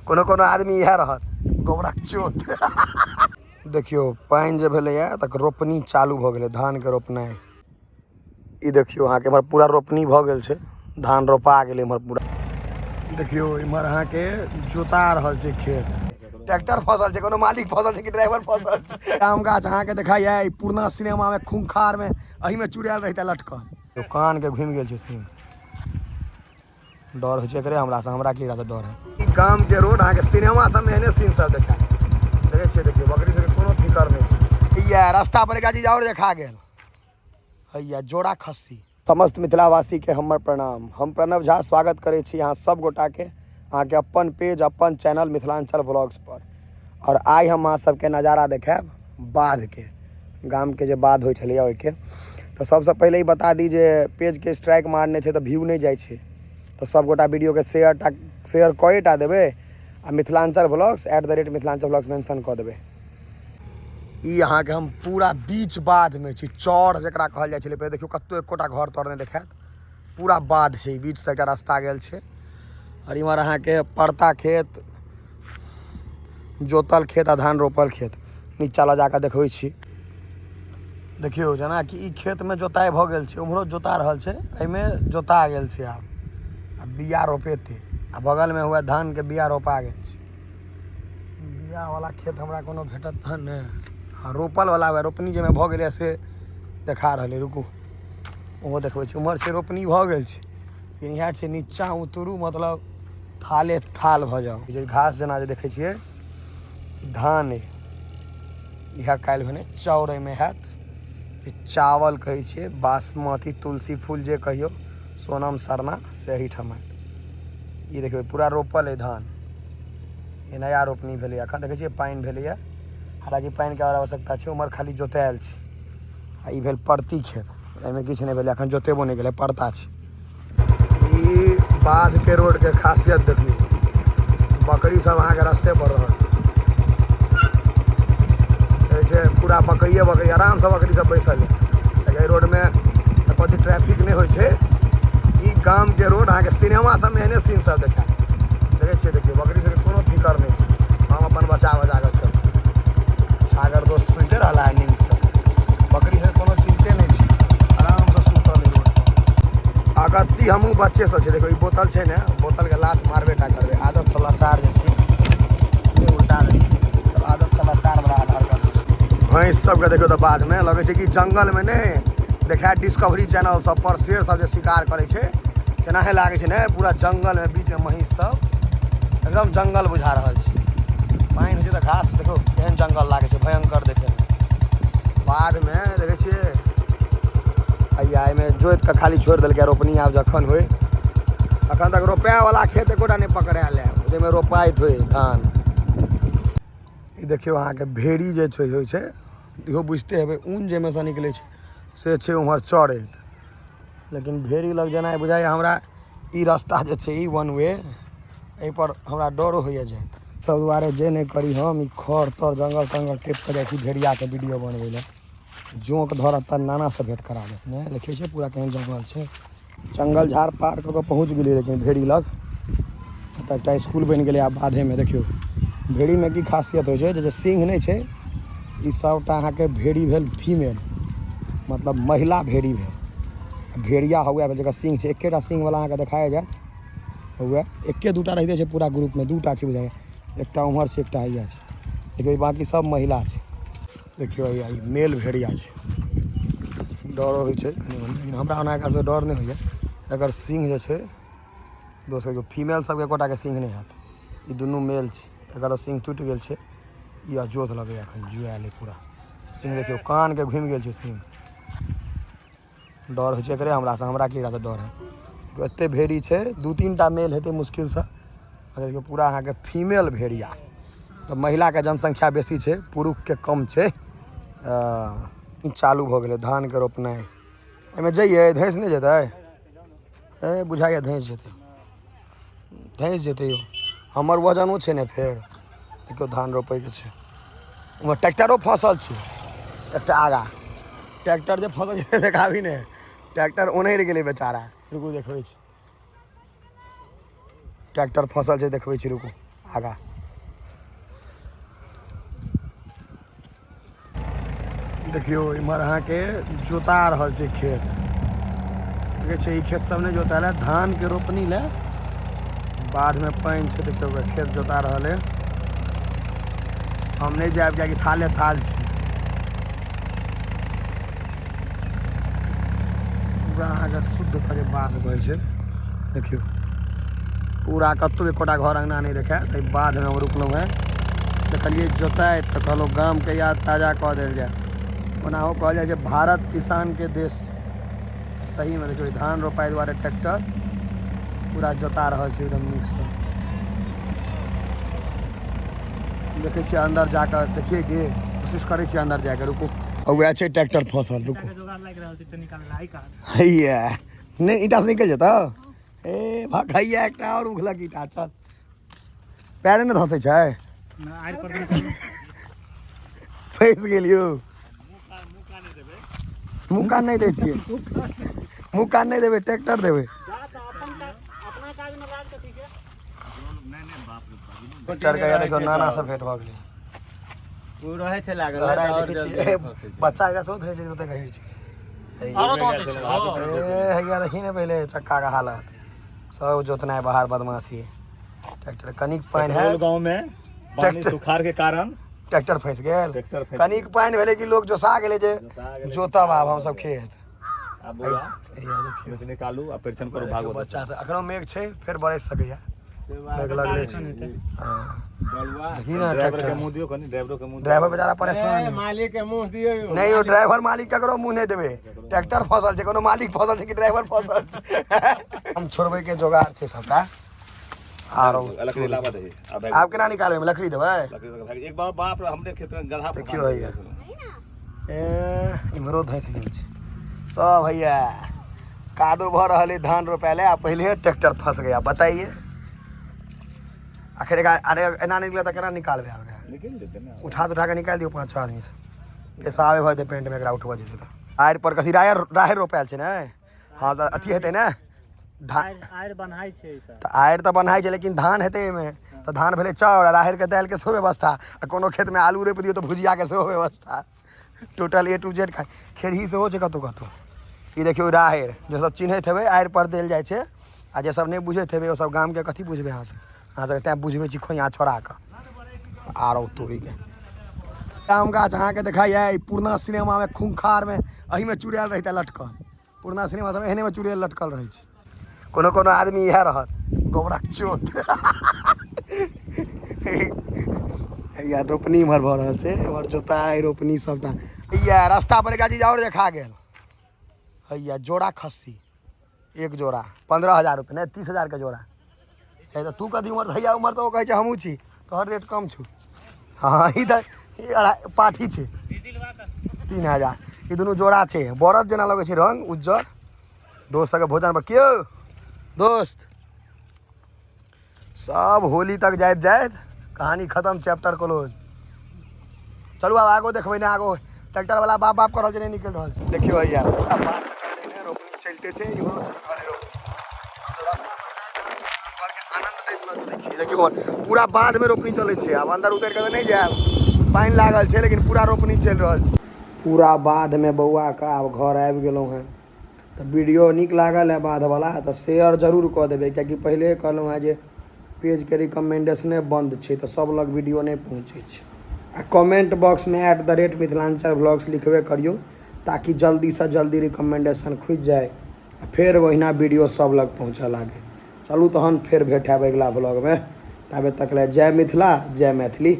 कोनो कोनो आदमी इएह रहत गोबरक चोत। देखियो पानि जे भेलैए तक रोपनी चालू भऽ गेलै, धान के रोपनाइ। ई देखियो अहाँ के इम्हर पूरा रोपनी भऽ गेल छै, धान रोपा गेलै इम्हर पूरा। देखियो इम्हर अहाँ के जोता रहल छै खेत, ट्रैक्टर फसल छै, कोनो मालिक फसल छै कि ड्राइवर फसल छै। आम गाछ अहाँ के देखाइए पुरना सिनेमा में खूंखार में अही में चुड़ैल रहता लटकल। दुकान के घुमि गेल छै सिंह, डर होइ छै एकरे हमरा से, हमरा की रहत डर है। ई गाम के रोड अहाँ के सिनेमा सब में एहने सीन सब देखाय देखे छियै। देखियो बकरी सबके कोनो फिकर नहीं छै। या रास्ता पर एक चीज और देखा गेल हैया जोड़ा खस्सी। समस्त मिथिलावासी के हमर प्रणाम। हम प्रणव झा स्वागत करे छी अहाँ सब गोटा के अहाँ के अपन पेज अपन चैनल मिथिलांचल व्लॉग्स पर। और आई हम अहाँ सबके नज़ारा देखाब बाध के, गाम के जे बाध होइ छलैया ओइके। तो सबसे पहले ही बता दी जे पेज के स्ट्राइक मारने छे तो व्यू नहीं जाए छे, तो सब गोटा वीडियो के शेयर कएटा देबे आ Mithilanchal vlogs @Mithilanchal vlogs mention कऽ देबे। ई अहाँ के हम पूरा बीच बाध में छी, चौड़ जकरा कहल जाइ छलै पहिले। देखियो कत्तो एकोटा घर तर नहीं देखात, पूरा बाध छै, बीच से एकटा रास्ता गेल छै। और इम्हर अहाँ के पड़ता खेत, जोतल खेत आ धान रोपल खेत। नीचा ला जाकर देखबै छी, देखियो जेना कि ई खेत में जोताई भऽ गेल छै, उम्हरो जोता रहल छै, एहिमे जोता गेल छै। आब बिया रोपेते आ बगल में हुआ धान के बिया रोपा गेल छै। बिया वाला खेत हमरा कोनो भेटत तहन ने, हाँ रोपल वाला हुआ रोपनी जे में भऽ गेलै से देखा रहलै। रुकू ओहो देखबै छी, उम्हर से रोपनी भऽ गेल छै, लेकिन इएह छै नीचा उतरू मतलब थाले थाल भऽ जाओ। जे घास जेना जे देखै छियै धान अइ, इएह काल्हि भने चाउर एहिमे हैत। चावल कहै छियै, बासमती तुलसी फूल जे कहियो, सोनम सरना से एहिठाम हैत। ई देखियौ पूरा रोपल अइ धान, ये नया रोपनी भेलै। एखन देखै छियै पानि भेलैए, हालांकि पानि के और आवश्यकता छै। उम्हर खाली जोतायल छै आ ई भेल परती खेत, एहिमे किछु नहि भेलै, एखन जोतेबो नहि गेलै, परता छै। ई बाध के रोड के खासियत देखियौ, बकरी सब अहाँ के रास्ते पर रहत, पूरा बकरिए बकरी आराम से बकरी सब बैसल है। रोड में कभी ट्रैफिक नहीं होइ छै। ई गाम के रोड अहाँ के सिनेमा सब में एहने सीन सब देखाय देखे छियै। देखियो बकरी सबके कोनो फिकर नहीं छै, हम अपन बचा के चल। छागर दोस्त सुनते रहला है नींद से, बकरी से कोनो चिंते नहीं छै, आराम से सुतल है रोड पर। अगत्ती हमहूँ बच्चे से छै, देखो ई बोतल छै ने, बोतल के लात मारबे टा करबे। आदत समाचार जे छै उल्टा आदत समाचार बड़ा हरकत। भैंस सबके देखियो तो बाद में लगे छै कि जंगल में नहीं देखा, डिस्कवरी चैनल सब पर शेर सब जो शिकार करे छै तेनाहे लागे छै ने, पूरा जंगल में बीच में महीष सब एकदम जंगल बुझा रहल छै। पानि होइ छै तऽ घास देखो केहन जंगल लागे छै, भयंकर देखे में। बाद में देखे छियै हैया एहिमे जोति के खाली छोड़ि देलकै रोपनी। आब जखन होय अखन तक रोपै वाला खेत एकोटा नहीं पकड़ायल है, जाहिमे रोपाइत होय धान। ई देखियो अहाँ के भेड़ी जे छै होइ छै, इहो बुझते हेबै ऊन जेमे से निकले छै से छै उम्हर चढ़ैत। लेकिन भेड़ी लग जेना बुझाइए हमरा ई रास्ता जे छै ई वन वे, एहि पर हमरा डरो होइए जाए। सब दुआरे जे नहीं करी हम ई खर तर जंगल तंगल टेप के जाइ छी भेड़िया के वीडियो बनबै लए। जोंक धरत तऽ नाना से भेंट करा देत ने, देखिए छै पूरा केहन जंगल छै। जंगल झाड़ पार कऽ पहुँच गेलै, लेकिन भेड़ी लग तऽ एकटा स्कूल बनि गेलै आब बाधे में। देखियो भेड़ी में की खासियत होइ छै, जे सिंह नहीं छै, ई सबटा अहाँ के भेड़ी भेल फीमेल, मतलब महिला भेड़ी भेल। भेड़िया हुआ भेल जकर सिंह छै, एकेटा सिंह वाला अहाँ के देखाया जाए हुआ, एके दूटा रहते छै पूरा ग्रुप में, दूटा छै बुझाइए, एकटा उम्हर छै एकटा हैया छै। देखियो बाकी सब महिला छै। देखियो हैया ई मेल भेड़िया छै, डरो होइ छै कनि मनि, लेकिन हमरा ओना एकरा से डर नहीं होइए। एकर सिंह जे छै दोसर फीमेल सबके एकोटा के सिंह नहीं हैत, ई दुनू मेल छै। एकर सिंह टूटि गेल छै, ई अजोत लगैए एखन जुआएल है पूरा। सिंह देखियो कान के घुमि गेल छै सिंह, डर होइ छै एकरे हमरा से, हमरा की रहत डर है। एते भेड़ी छै, 2-3टा मेल हेतै मुश्किल से। देखियो पूरा अहाँ के फीमेल भेड़िया, तो महिला के जनसंख्या बेसी छै, पुरुष के कम छै। चालू भऽ गेलै धान के रोपनाइ। एहिमे जइयै धैंस नहीं जेतै, बुझाइए धैंस जेतै यौ, हमर वजनो छै ने फेर। देखियो धान रोपे के छै, उम्हर ट्रैक्टरो फसल छै एकटा आगा, ट्रैक्टर जे फसल छै देखाबी ने, ट्रैक्टर ओनहर गेलै बेचारा। रुकू देखबै छी ट्रैक्टर फसल छै, देखबै छी रुकू आगा देखियो इमहर अहाँ के जोता रहल छै खेत देखे छै ई खेत सब ने जोताल है धान के रोपनी ले बाद में पानी छै देखियो खेत जोता रहल है हम नहीं जाब कियाकि थाले थाल छै पूरा अहाँ के शुद्ध करे बाध बहे छै देखियो पूरा कतौ एकोटा घर अंगना नहीं देखा बाध में हम रुकलहुँ है देखलिए जोताइत तो कहलो गाम के याद ताजा कऽ देल जाए ओनाहो कहल जाए भारत किसान के देश है सही में देखियो धान रोपाई द्वारा ट्रैक्टर पूरा जोता रहल छै एकदम नीक से देखे छियै अंदर जाकर देखिए कि कोशिश करे छियै अंदर जाकर रुको और वह छै ट्रैक्टर फसल रुको हैया नहीं ईटा से निकल जेता ए भगैया एकटा और उखलक ईटा चल पैर ने धसे छै फंस गेलियो मुँह नहीं दे छिए मुँह नहीं देवे ट्रैक्टर देवे ट्रैक्टर का देखो नाना से भेट भ गेलै वो रहे छै लागल बच्चा एकरा सोध है जोते कहै छै आरो तो छै हैया देखी ने पहले चक्का का हालत सब जोतना बाहर बदमाशी ट्रैक्टर कनिक पानी है गांव में पानी सुखाड़ के कारण ट्रैक्टर फंस गेल कनिक पानी भेले कि लोग जोसा गेले जे जोतब आब हम सब खेत अब हैया देखियो से निकालू आ परीक्षण करू भागो बच्चा से अखनो मेघ छै फेर बरस सकैया मेघ लगले छै हां देखी ना ड्राइवर के मुंह दियो कनी ड्राइवर बेचारा परेशान है मालिक के मुंह दियो नहीं वो ड्राइवर मालिक ककरो मुंह नहीं देवे ट्रैक्टर फसल छै कोनो मालिक फसल छै कि ड्राइवर फसल छै हम छोड़बै के जोगाड़ छै सबटा आरो लकड़ी लावा दे आप केना निकालबे लकड़ी देबै एक बार बाप रे हमरे खेत में गधा देखियो भैया ए इमरो धस गेल छै सब भैया कादो भ रहल है धान रोपाले आ पहले ट्रैक्टर फंस गया बताइए आखिर अरे एना निकले तो केना निकालबे आब निकल देते ना उठा के निकाल दियो 5-6 आदमी से पेशाबे भ दे पेंट में एकरा उठवा जेते आयर पर कथी राहर रोपाल छै ने हां त अथी हेतै ने आयर बनाई छै ई सब त आयर त बनाई छै लेकिन धान हेतै एमे त धान भेले चाउर राहर के दाल के सेहो व्यवस्था आ कोनो खेत में आलू रोप दियो त भुजिया के सेहो व्यवस्था टोटल A to Z खेरही सेहो छै कतो कतो ई देखियो राहर जे सब चिन्हैत हेबै आयर पर देल जाइ छै आ जे सब नहीं बुझैत हेबै ओ सब गाम के कथी बुझबै अहाँ सब तैं बुझबै छी खोइया छोड़ा के आरो तोरी के आम गाछ अहाँ के देखाइए पुरना सिनेमा में खूंखार में अही में चुड़ैल रहता लटकल पुरना सिनेमा सब एहने में चुड़ैल लटकल रहे छै कोनो कोनो आदमी इएह रहत गोबरक चोत या रोपनी इमहर भऽ रहल छै इमहर जोताई रोपनी सबटा या रास्ता पर एक चीज और देखा गेल हैया जोड़ा खस्सी एक जोड़ा 15,000 रुपये नहीं 30,000 के जोड़ा तो तू कदी उमर भैया उमर तो कहे हमू छी तोहर रेट कम छू हाँ इधर पाठी छे 3,000 ई दुनू जोड़ा छे बरद जना लगे छे रंग उज्जर दोस्त के भोजन पर क्यों दोस्त सब होली तक जाइत जाइत कहानी खत्म चैप्टर क्लोज चलू अब आगो देखबै ना आगो ट्रैक्टर वाला बाप बाप कर नहीं निकल रहा है देखियो भैया अब बात में रोपनी चलते छे इमरो घरे रोपनी हम तो रास्ता पर आनंद देखियो पूरा बांध में रोपनी चले छे अब अंदर उतर के नहीं जाए पानी लागल छे लेकिन पूरा रोपनी चल रहल छे पूरा बांध में बौआ का अब घर आबि गेलौं हैं तो वीडियो निक लागल है बांध वाला तो शेयर जरूर कर देबे क्योंकि पहले कहलौं है जे पेज के रिकमेंडेशने बंद छे तो सब लग वीडियो नहीं पहुँचे छे आ कमेंट बॉक्स में @मिथिलांचल व्लॉग्स लिखबे करियो ताकि जल्दी से जल्दी रिकमेंडेशन खुज जाए फिर वहीना वीडियो सब लग पहुँचे लागे चलू तहन फिर भेट आब अगला व्लॉग में तबे तक ले जय मिथिला जय मैथिली।